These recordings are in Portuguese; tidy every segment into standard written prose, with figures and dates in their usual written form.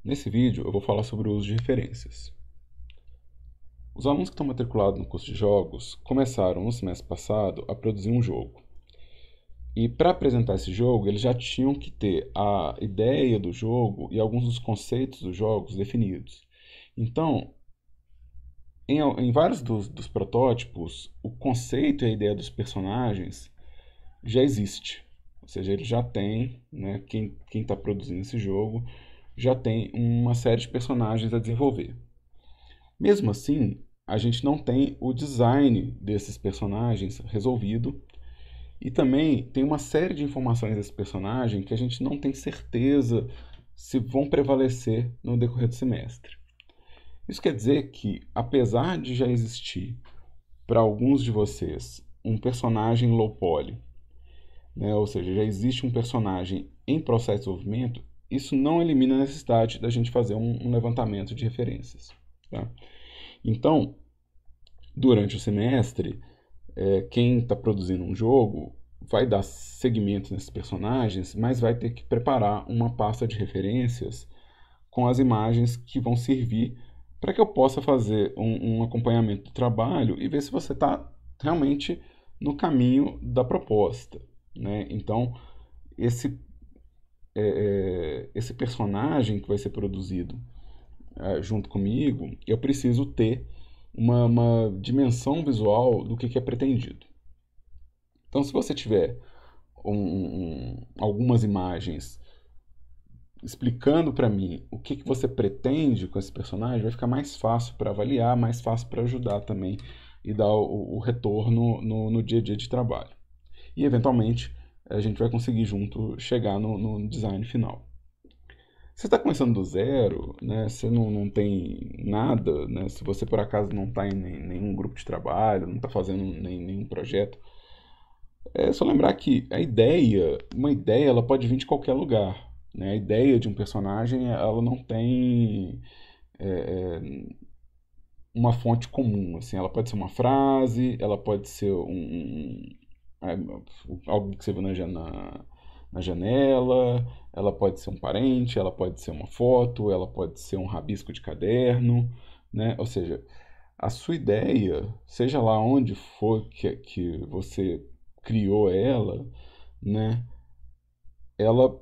Nesse vídeo eu vou falar sobre o uso de referências. Os alunos que estão matriculados no curso de jogos começaram no semestre passado a produzir um jogo. E para apresentar esse jogo, eles já tinham que ter a ideia do jogo e alguns dos conceitos dos jogos definidos. Então, em vários dos protótipos, o conceito e a ideia dos personagens já existe. Ou seja, ele já tem, né, quem está produzindo esse jogo já tem uma série de personagens a desenvolver. Mesmo assim, a gente não tem o design desses personagens resolvido e também tem uma série de informações desse personagem que a gente não tem certeza se vão prevalecer no decorrer do semestre. Isso quer dizer que, apesar de já existir para alguns de vocês um personagem low poly, né, ou seja, já existe um personagem em processo de desenvolvimento, isso não elimina a necessidade da gente fazer um levantamento de referências. Tá? Então, durante o semestre, quem está produzindo um jogo vai dar segmento nesses personagens, mas vai ter que preparar uma pasta de referências com as imagens que vão servir para que eu possa fazer um acompanhamento do trabalho e ver se você está realmente no caminho da proposta. Né? Então, esse, esse personagem que vai ser produzido junto comigo, eu preciso ter uma dimensão visual do que é pretendido. Então, se você tiver algumas imagens explicando para mim o que você pretende com esse personagem, vai ficar mais fácil para avaliar, mais fácil para ajudar também e dar o retorno no dia a dia de trabalho. E, eventualmente, a gente vai conseguir junto chegar no design final. Você está começando do zero, né? Você não tem nada, né? Se você por acaso não está em nenhum grupo de trabalho, não está fazendo nenhum projeto, é só lembrar que uma ideia, ela pode vir de qualquer lugar, né? A ideia de um personagem, ela não tem uma fonte comum, assim. Ela pode ser uma frase, ela pode ser é, algo que você viu na janela, ela pode ser um parente, ela pode ser uma foto, ela pode ser um rabisco de caderno, né? Ou seja, a sua ideia, seja lá onde for que você criou ela, né? Ela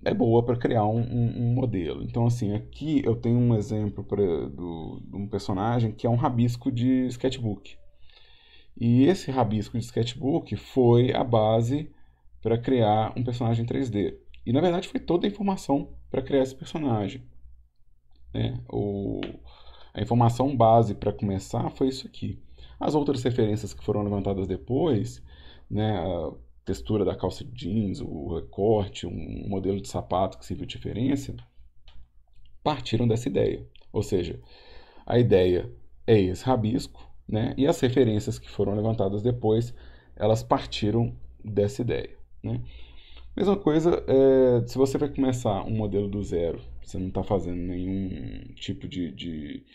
é boa para criar um modelo. Então, assim, aqui eu tenho um exemplo de um personagem que é um rabisco de sketchbook. E esse rabisco de sketchbook foi a base para criar um personagem 3D. E na verdade foi toda a informação para criar esse personagem. Né? A informação base para começar foi isso aqui. As outras referências que foram levantadas depois, né, a textura da calça de jeans, o recorte, um modelo de sapato que serviu de referência, partiram dessa ideia. Ou seja, a ideia é esse rabisco, né, e as referências que foram levantadas depois, elas partiram dessa ideia. Né? Mesma coisa, se você vai começar um modelo do zero, você não está fazendo nenhum tipo de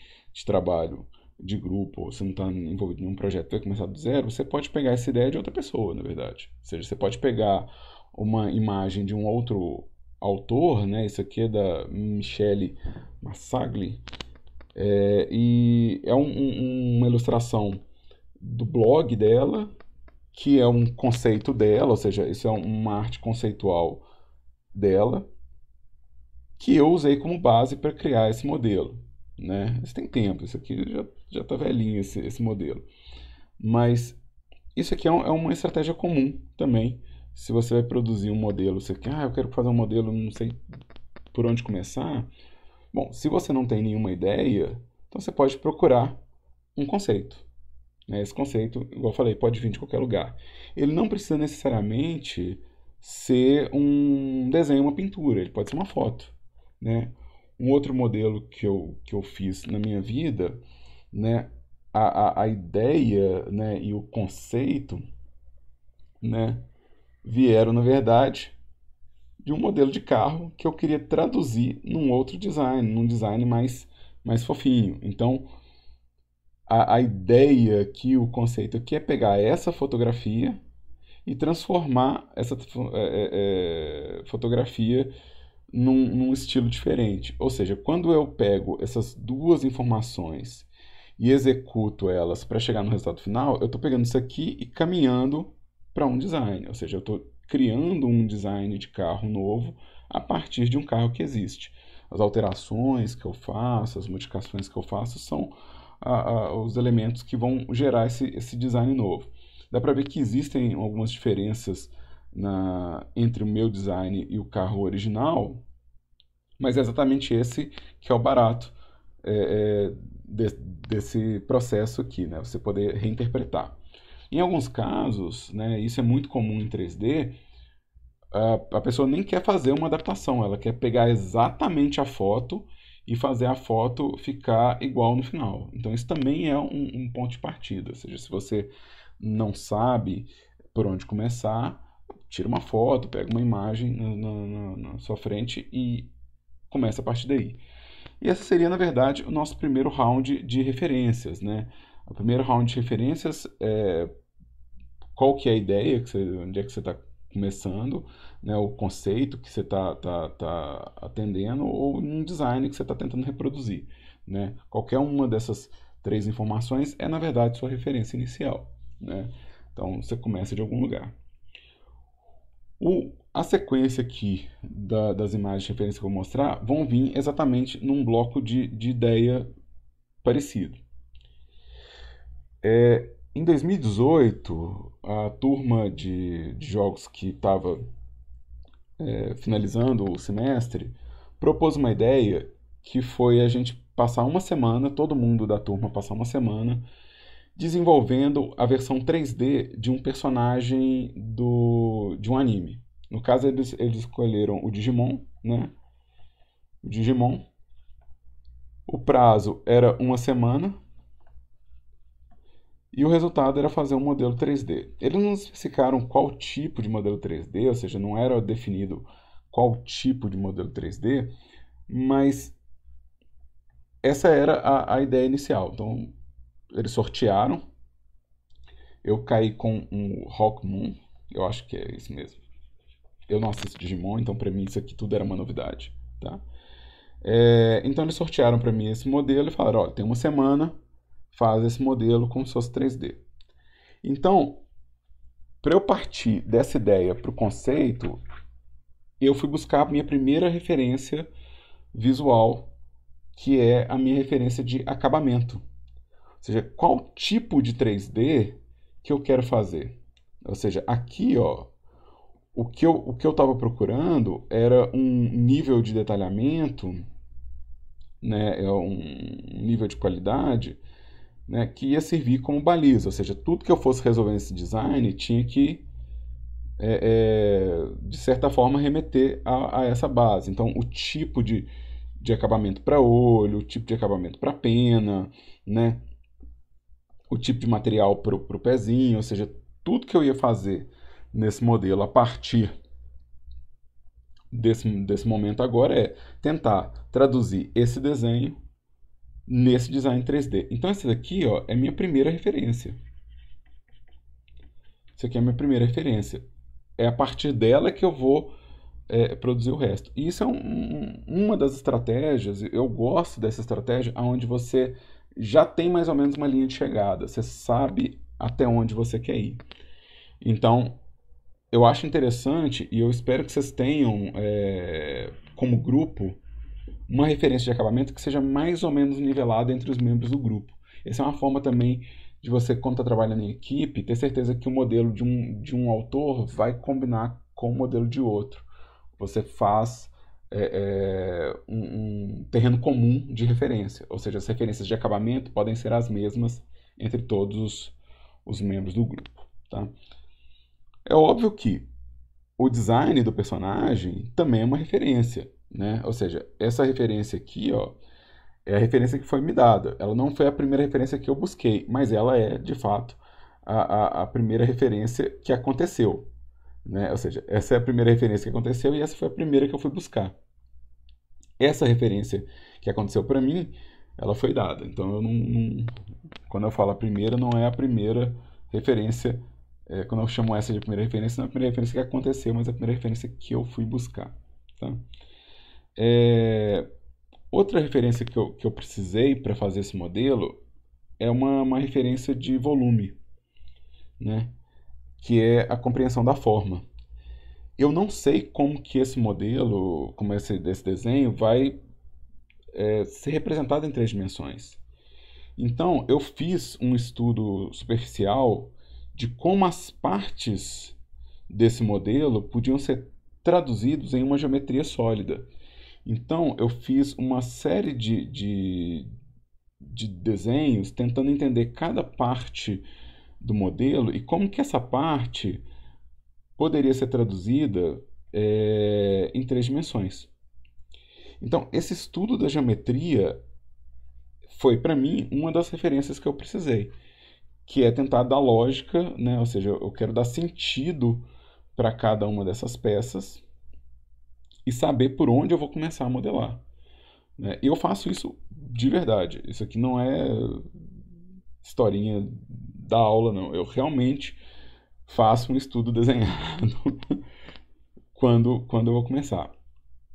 trabalho de grupo, ou você não está envolvido em nenhum projeto, vai começar do zero, você pode pegar essa ideia de outra pessoa, na verdade. Ou seja, você pode pegar uma imagem de um outro autor, né? Isso aqui é da Michele Massagli, e é uma ilustração do blog dela, que é um conceito dela, ou seja, isso é uma arte conceitual dela, que eu usei como base para criar esse modelo. Né? Isso tem tempo, isso aqui já está velhinho, esse modelo. Mas isso aqui é uma estratégia comum também. Se você vai produzir um modelo, você quer, eu quero fazer um modelo, não sei por onde começar. Bom, se você não tem nenhuma ideia, então você pode procurar um conceito. Né? Esse conceito, igual eu falei, pode vir de qualquer lugar. Ele não precisa necessariamente ser um desenho, uma pintura, ele pode ser uma foto. Né? Um outro modelo que eu fiz na minha vida, né? A ideia, né, e o conceito, né, vieram, na verdade, de um modelo de carro que eu queria traduzir num outro design, num design mais fofinho. Então, a ideia aqui, o conceito aqui é pegar essa fotografia e transformar essa fotografia num estilo diferente. Ou seja, quando eu pego essas duas informações e executo elas para chegar no resultado final, eu estou pegando isso aqui e caminhando para um design. Ou seja, eu estou criando um design de carro novo a partir de um carro que existe. As alterações que eu faço, as modificações que eu faço são os elementos que vão gerar esse design novo. Dá para ver que existem algumas diferenças entre o meu design e o carro original, mas é exatamente esse que é o barato desse processo aqui, né? Você poder reinterpretar. Em alguns casos, né, isso é muito comum em 3D, a pessoa nem quer fazer uma adaptação, ela quer pegar exatamente a foto e fazer a foto ficar igual no final. Então isso também é um ponto de partida, ou seja, se você não sabe por onde começar, tira uma foto, pega uma imagem na sua frente e começa a partir daí. E esse seria, na verdade, o nosso primeiro round de referências, né? O primeiro round de referências é qual que é a ideia, onde é que você está começando, né? O conceito que você está atendendo ou um design que você está tentando reproduzir, né? Qualquer uma dessas três informações é, na verdade, sua referência inicial, né? Então, você começa de algum lugar. A sequência aqui das imagens de referência que eu vou mostrar vão vir exatamente num bloco de ideia parecido. Em 2018, a turma de jogos que estava finalizando o semestre propôs uma ideia que foi a gente passar uma semana, todo mundo da turma passar uma semana, desenvolvendo a versão 3D de um personagem de um anime. No caso, eles escolheram o Digimon, né? O Digimon. O prazo era uma semana. E o resultado era fazer um modelo 3D. Eles não especificaram qual tipo de modelo 3D, ou seja, não era definido qual tipo de modelo 3D, mas essa era a ideia inicial. Então, eles sortearam. Eu caí com um Rockmoon, eu acho que é isso mesmo. Eu não assisto Digimon, então para mim isso aqui tudo era uma novidade, tá? Então eles sortearam para mim esse modelo e falaram, ó, tem uma semana, faz esse modelo como se fosse 3D. Então, para eu partir dessa ideia para o conceito, eu fui buscar a minha primeira referência visual, que é a minha referência de acabamento. Ou seja, qual tipo de 3D que eu quero fazer. Ou seja, aqui, ó, o que eu estava procurando era um nível de detalhamento, né, um nível de qualidade, né, que ia servir como baliza. Ou seja, tudo que eu fosse resolver nesse design tinha que, de certa forma, remeter a essa base. Então, o tipo de acabamento para olho, o tipo de acabamento para pena, né, o tipo de material para o pezinho, ou seja, tudo que eu ia fazer nesse modelo a partir desse momento agora é tentar traduzir esse desenho nesse design 3D. Então essa daqui, ó, é minha primeira referência. Isso aqui é a minha primeira referência. É a partir dela que eu vou produzir o resto. E isso é uma das estratégias, eu gosto dessa estratégia, onde você já tem mais ou menos uma linha de chegada, você sabe até onde você quer ir. Então, eu acho interessante e eu espero que vocês tenham, como grupo, uma referência de acabamento que seja mais ou menos nivelada entre os membros do grupo. Essa é uma forma também de você, quando está trabalhando em equipe, ter certeza que o modelo de um autor vai combinar com o modelo de outro. Você faz um terreno comum de referência, ou seja, as referências de acabamento podem ser as mesmas entre todos os membros do grupo. Tá? É óbvio que o design do personagem também é uma referência, né? Ou seja, essa referência aqui, ó, é a referência que foi me dada. Ela não foi a primeira referência que eu busquei, mas ela é, de fato, a primeira referência que aconteceu, né? Ou seja, essa é a primeira referência que aconteceu e essa foi a primeira que eu fui buscar. Essa referência que aconteceu para mim, ela foi dada. Então, quando eu falo a primeira, não é a primeira referência. Quando eu chamo essa de primeira referência, não é a primeira referência que aconteceu, mas é a primeira referência que eu fui buscar. Tá? É, outra referência que eu precisei para fazer esse modelo é uma referência de volume, né? Que é a compreensão da forma. Eu não sei como que esse modelo, como esse desenho, vai ser representado em três dimensões. Então, eu fiz um estudo superficial de como as partes desse modelo podiam ser traduzidos em uma geometria sólida. Então, eu fiz uma série de desenhos tentando entender cada parte do modelo e como que essa parte poderia ser traduzida em três dimensões. Então, esse estudo da geometria foi, para mim, uma das referências que eu precisei, que é tentar dar lógica, né? Ou seja, eu quero dar sentido para cada uma dessas peças e saber por onde eu vou começar a modelar, né? Eu faço isso de verdade. Isso aqui não é historinha da aula, não. Eu realmente faço um estudo desenhado quando eu vou começar.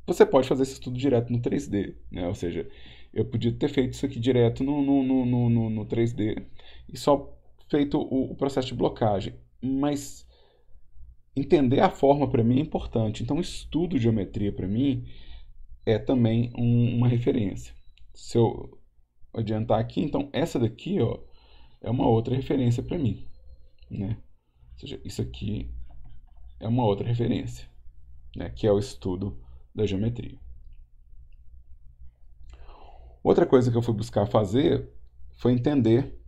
Você pode fazer esse estudo direto no 3D, né? Ou seja, eu podia ter feito isso aqui direto no 3D e só feito o processo de blocagem. Mas entender a forma para mim é importante. Então, o estudo de geometria para mim é também uma referência. Se eu adiantar aqui, então essa daqui, ó, é uma outra referência para mim, né? Ou seja, isso aqui é uma outra referência, né? Que é o estudo da geometria. Outra coisa que eu fui buscar fazer foi entender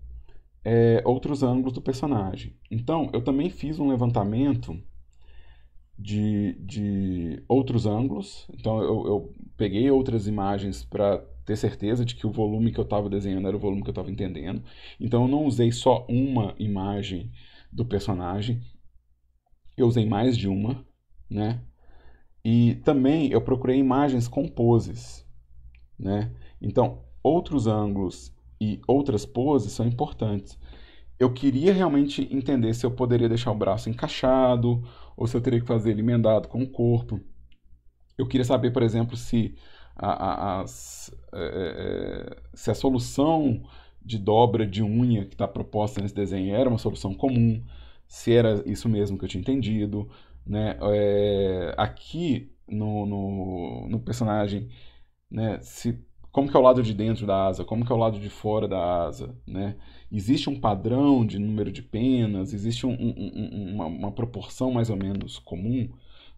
outros ângulos do personagem. Então, eu também fiz um levantamento de outros ângulos. Então, eu peguei outras imagens para ter certeza de que o volume que eu estava desenhando era o volume que eu estava entendendo. Então, eu não usei só uma imagem do personagem, eu usei mais de uma, né? E também eu procurei imagens com poses, né? Então, outros ângulos e outras poses são importantes. Eu queria realmente entender se eu poderia deixar o braço encaixado ou se eu teria que fazer ele emendado com o corpo. Eu queria saber, por exemplo, se a solução de dobra de unha que está proposta nesse desenho era uma solução comum, se era isso mesmo que eu tinha entendido, né? Aqui no personagem, né? Como que é o lado de dentro da asa, como que é o lado de fora da asa, né? Existe um padrão de número de penas, existe uma proporção mais ou menos comum,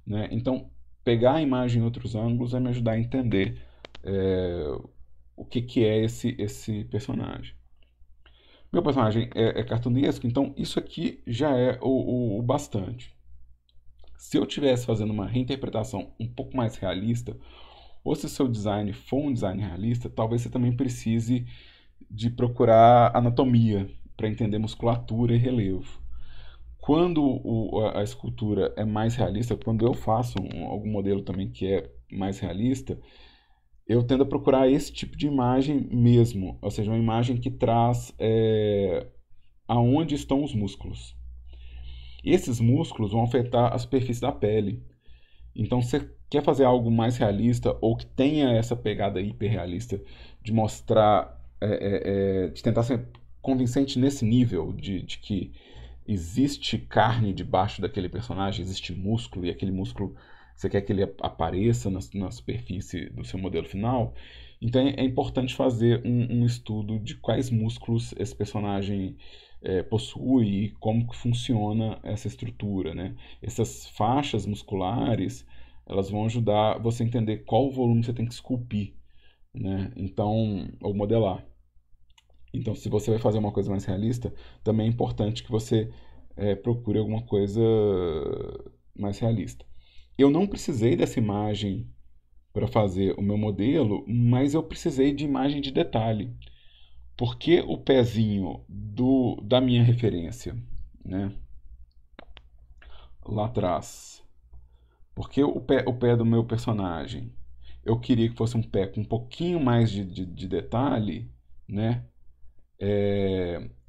né? Então, pegar a imagem em outros ângulos vai me ajudar a entender o que é esse personagem. Meu personagem é cartunesco, então isso aqui já é o bastante. Se eu estivesse fazendo uma reinterpretação um pouco mais realista, ou se o seu design for um design realista, talvez você também precise de procurar anatomia para entender musculatura e relevo. Quando a escultura é mais realista, quando eu faço algum modelo também que é mais realista, eu tendo a procurar esse tipo de imagem mesmo, ou seja, uma imagem que traz aonde estão os músculos. Esses músculos vão afetar a superfície da pele. Então, se você quer fazer algo mais realista ou que tenha essa pegada hiperrealista de mostrar, de tentar ser convincente nesse nível de que existe carne debaixo daquele personagem, existe músculo e aquele músculo você quer que ele apareça na superfície do seu modelo final, então é importante fazer um estudo de quais músculos esse personagem possui e como que funciona essa estrutura, né? Essas faixas musculares, elas vão ajudar você a entender qual volume você tem que esculpir, né? Então, ou modelar. Então, se você vai fazer uma coisa mais realista, também é importante que você procure alguma coisa mais realista. Eu não precisei dessa imagem para fazer o meu modelo, mas eu precisei de imagem de detalhe. Porque o pezinho da minha referência, né, lá atrás, porque o pé do meu personagem, eu queria que fosse um pé com um pouquinho mais de detalhe, né?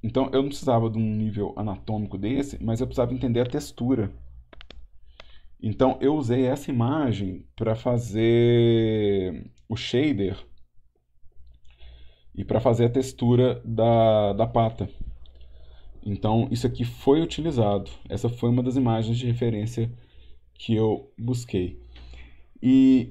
Então eu não precisava de um nível anatômico desse, mas eu precisava entender a textura. Então eu usei essa imagem para fazer o shader e para fazer a textura da pata. Então isso aqui foi utilizado. Essa foi uma das imagens de referência que eu busquei. E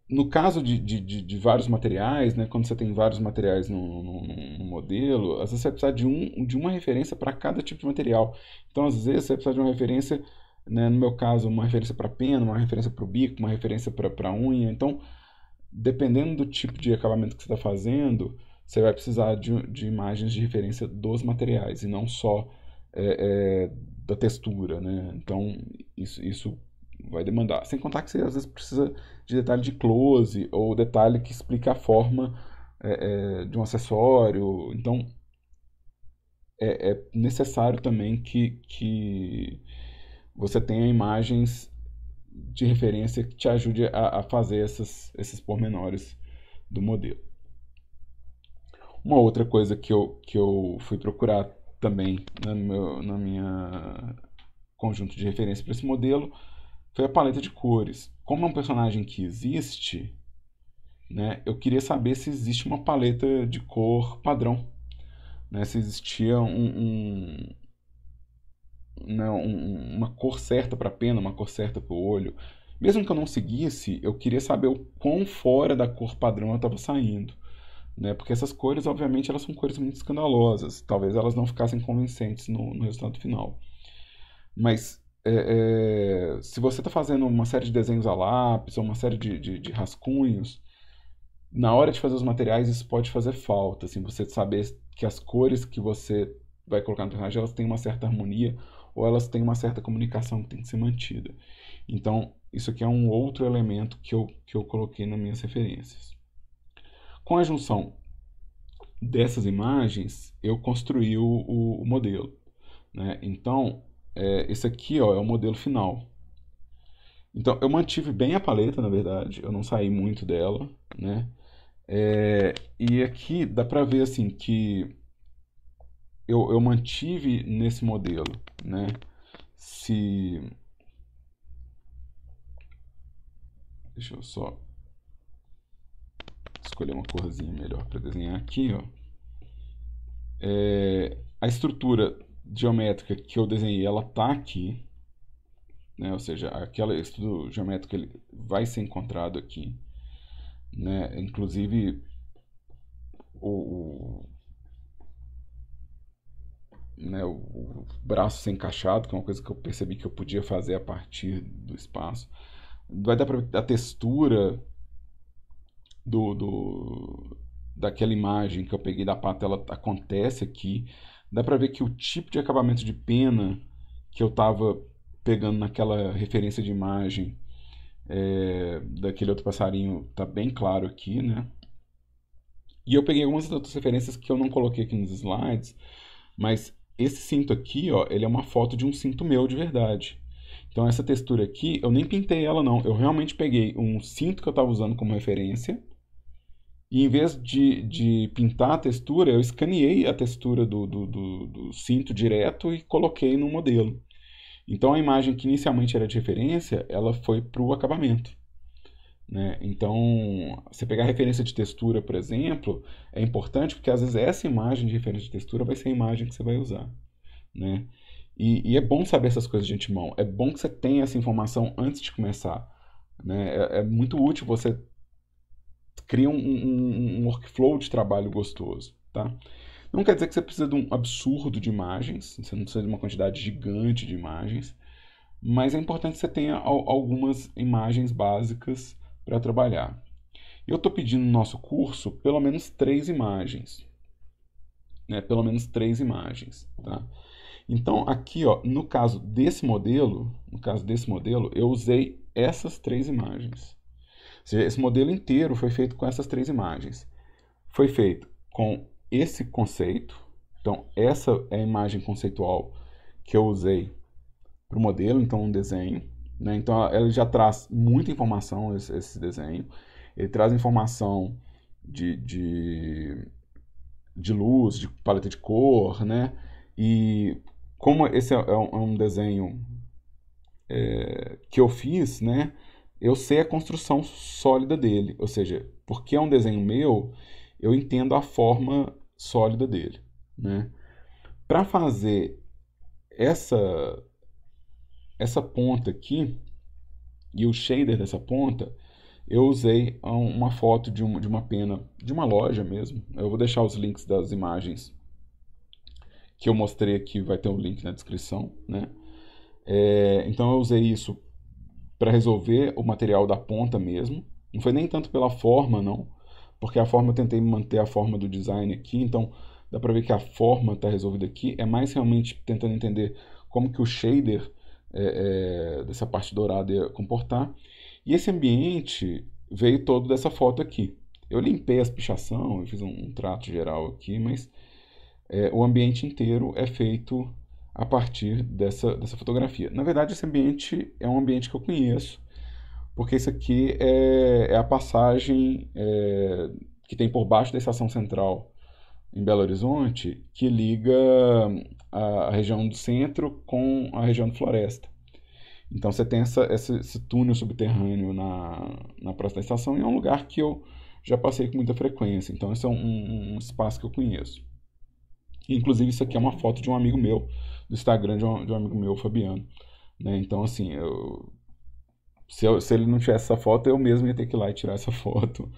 no caso de vários materiais, né, quando você tem vários materiais no modelo, às vezes você vai precisar de uma referência para cada tipo de material. Então, às vezes, você vai precisar de uma referência, né, no meu caso, uma referência para pena, uma referência para o bico, uma referência para unha. Então, dependendo do tipo de acabamento que você está fazendo, você vai precisar de imagens de referência dos materiais e não só da textura, né? Então, isso vai demandar. Sem contar que você às vezes precisa de detalhe de close ou detalhe que explica a forma de um acessório. Então, é necessário também que você tenha imagens de referência que te ajude a fazer esses pormenores do modelo. Uma outra coisa que eu fui procurar também, né, na minha conjunto de referência para esse modelo foi a paleta de cores. Como é um personagem que existe, né, eu queria saber se existe uma paleta de cor padrão, né, se existia né, uma cor certa para a pena, uma cor certa para o olho. Mesmo que eu não seguisse, eu queria saber o quão fora da cor padrão eu estava saindo. Né? Porque essas cores, obviamente, elas são cores muito escandalosas. Talvez elas não ficassem convincentes no resultado final. Mas se você está fazendo uma série de desenhos a lápis ou uma série de rascunhos, na hora de fazer os materiais isso pode fazer falta. Assim, você saber que as cores que você vai colocar no personagem elas têm uma certa harmonia ou elas têm uma certa comunicação que tem que ser mantida. Então, isso aqui é um outro elemento que eu coloquei nas minhas referências. Com a junção dessas imagens, eu construí o modelo. Né? Então, esse aqui ó, é o modelo final. Então, eu mantive bem a paleta, na verdade, eu não saí muito dela. Né? E aqui dá pra ver assim, que eu mantive nesse modelo. Né? Se... Deixa eu só escolher uma corzinha melhor para desenhar aqui. Ó. A estrutura geométrica que eu desenhei, ela tá aqui. Né? Ou seja, aquele estudo geométrico ele vai ser encontrado aqui. Né? Inclusive, o, né, o braço ser encaixado, que é uma coisa que eu percebi que eu podia fazer a partir do espaço. Vai dar para ver a textura daquela imagem que eu peguei da pata, ela acontece aqui. Dá para ver que o tipo de acabamento de pena que eu estava pegando naquela referência de imagem daquele outro passarinho tá bem claro aqui, né? E eu peguei algumas outras referências que eu não coloquei aqui nos slides, mas esse cinto aqui, ó, ele é uma foto de um cinto meu de verdade. Então essa textura aqui, eu nem pintei ela não, eu realmente peguei um cinto que eu estava usando como referência e em vez de pintar a textura, eu escaneei a textura do cinto direto e coloquei no modelo. Então a imagem que inicialmente era de referência, ela foi para o acabamento. Né? Então, você pegar referência de textura, por exemplo, é importante porque às vezes essa imagem de referência de textura vai ser a imagem que você vai usar. Né? E é bom saber essas coisas de antemão. É bom que você tenha essa informação antes de começar. Né? É muito útil você criar um workflow de trabalho gostoso. Tá? Não quer dizer que você precisa de um absurdo de imagens, você não precisa de uma quantidade gigante de imagens, mas é importante que você tenha algumas imagens básicas para trabalhar. Eu estou pedindo no nosso curso pelo menos 3 imagens. Né? Pelo menos 3 imagens. Tá? Então, aqui, ó, no caso desse modelo, eu usei essas 3 imagens. Ou seja, esse modelo inteiro foi feito com essas 3 imagens. Foi feito com esse conceito. Então, essa é a imagem conceitual que eu usei para o modelo, então um desenho. Né? Então, ele já traz muita informação, esse desenho. Ele traz informação de luz, de paleta de cor, né? E como esse é um desenho que eu fiz, né, eu sei a construção sólida dele. Ou seja, porque é um desenho meu, eu entendo a forma sólida dele, né? Para fazer essa, essa ponta aqui e o shader dessa ponta, eu usei uma foto de uma pena de uma loja mesmo. Eu vou deixar os links das imagens que eu mostrei aqui, vai ter um link na descrição, né? Então eu usei isso para resolver o material da ponta mesmo. Não foi nem tanto pela forma, não, porque a forma eu tentei manter a forma do design aqui, então dá para ver que a forma está resolvida aqui. É mais realmente tentando entender como que o shader dessa parte dourada ia comportar. E esse ambiente veio todo dessa foto aqui. Eu limpei as pichação, eu fiz um trato geral aqui, mas o ambiente inteiro é feito a partir dessa fotografia. Na verdade, esse ambiente é um ambiente que eu conheço, porque isso aqui é a passagem que tem por baixo da estação central em Belo Horizonte, que liga a região do centro com a região do Floresta. Então você tem esse túnel subterrâneo na próxima estação e é um lugar que eu já passei com muita frequência. Então esse é um espaço que eu conheço. Inclusive, isso aqui é uma foto de um amigo meu, do Instagram de um amigo meu, Fabiano. Né? Então, assim, se ele não tivesse essa foto, eu mesmo ia ter que ir lá e tirar essa foto.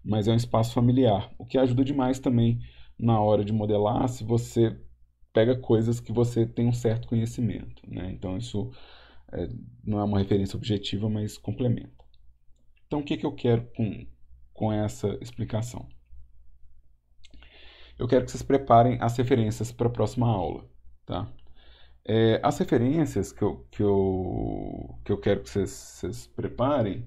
Mas é um espaço familiar, o que ajuda demais também na hora de modelar, se você pega coisas que você tem um certo conhecimento. Né? Então, isso não é uma referência objetiva, mas complementa. Então, o que eu quero com essa explicação? Eu quero que vocês preparem as referências para a próxima aula, tá? As referências que eu quero que vocês preparem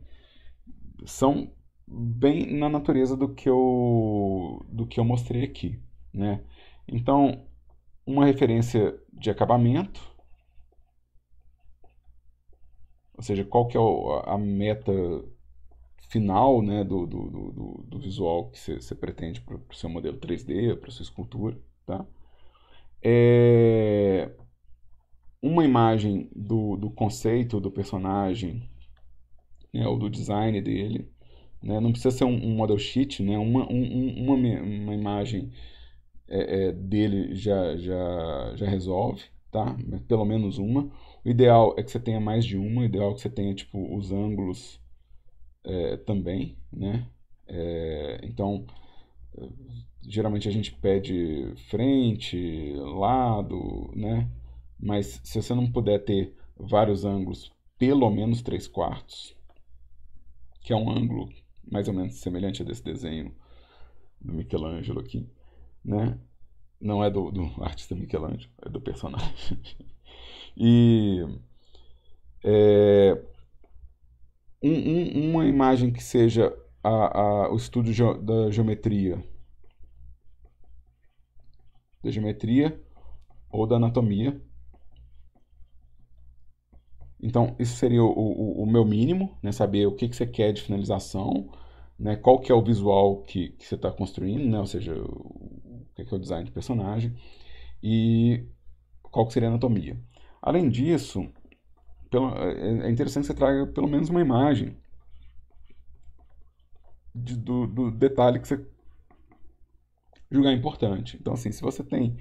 são bem na natureza do que eu mostrei aqui, né? Então, uma referência de acabamento, ou seja, qual que é a meta final, né, do visual que você pretende para o seu modelo 3D, para a sua escultura, tá? Uma imagem do conceito do personagem, né, ou do design dele, né? Não precisa ser um model sheet, né? Uma imagem dele já resolve, tá? Pelo menos uma. O ideal é que você tenha mais de uma, o ideal é que você tenha tipo os ângulos também, né? Então, geralmente a gente pede frente, lado, né? Mas se você não puder ter vários ângulos, pelo menos 3/4, que é um ângulo mais ou menos semelhante a desse desenho do Michelangelo aqui, né? Não é do artista Michelangelo, é do personagem. E uma imagem que seja o estudo da geometria ou da anatomia. Então, isso seria o meu mínimo, né? Saber o que você quer de finalização, né? Qual que é o visual que você está construindo, né? Ou seja, o que é o design do personagem e qual que seria a anatomia. Além disso, é interessante que você traga pelo menos uma imagem do detalhe que você julgar importante. Então, assim, se você tem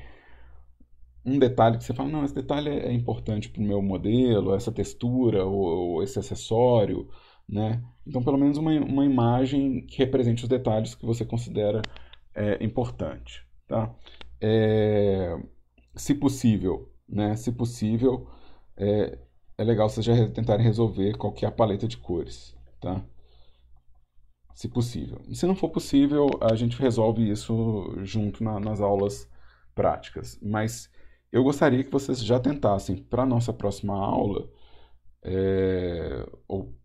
um detalhe que você fala, não, esse detalhe é importante para o meu modelo, essa textura ou esse acessório, né? Então, pelo menos uma imagem que represente os detalhes que você considera importante, tá? Se possível, né? Se possível, é legal vocês já tentarem resolver qual que é a paleta de cores, tá? Se possível. E se não for possível, a gente resolve isso junto nas aulas práticas. Mas eu gostaria que vocês já tentassem para a nossa próxima aula, ou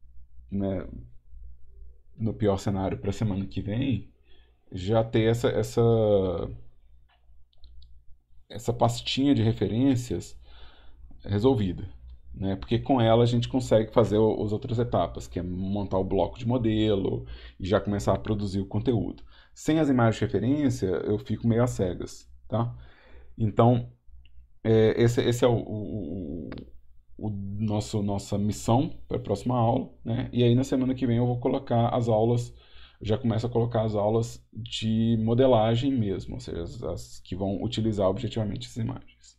né, no pior cenário para a semana que vem, já ter essa pastinha de referências resolvida. Né? Porque com ela a gente consegue fazer as outras etapas, que é montar o bloco de modelo e já começar a produzir o conteúdo. Sem as imagens de referência, eu fico meio às cegas. Tá? Então, esse é nossa missão para a próxima aula, né? E aí na semana que vem eu vou colocar as aulas, já começo a colocar as aulas de modelagem mesmo, ou seja, as que vão utilizar objetivamente as imagens.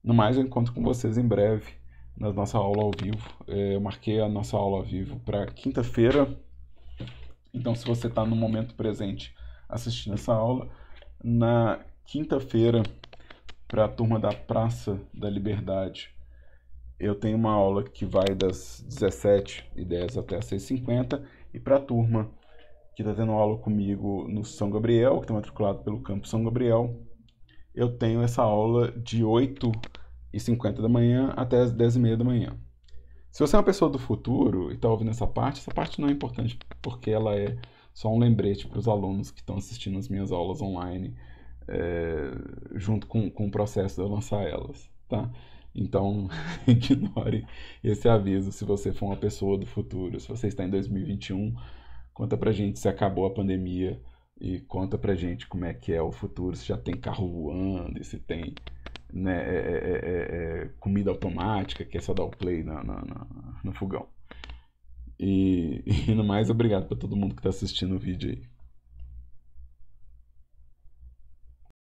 No mais, eu encontro com vocês em breve na nossa aula ao vivo. Eu marquei a nossa aula ao vivo para quinta-feira, então se você está no momento presente assistindo essa aula, na quinta-feira, para a turma da Praça da Liberdade, eu tenho uma aula que vai das 17h10 até as 6h50, e para a turma que está tendo aula comigo no São Gabriel, que está matriculado pelo Campo São Gabriel, eu tenho essa aula de 8h50 da manhã até as 10h30 da manhã. Se você é uma pessoa do futuro e está ouvindo essa parte não é importante porque ela é só um lembrete para os alunos que estão assistindo as minhas aulas online, junto com o processo de eu lançar elas, tá? Então, ignore esse aviso se você for uma pessoa do futuro. Se você está em 2021, conta pra gente se acabou a pandemia e conta pra gente como é que é o futuro, se já tem carro voando e se tem, né, comida automática, que é só dar o play no fogão. E no mais, obrigado pra todo mundo que está assistindo o vídeo aí.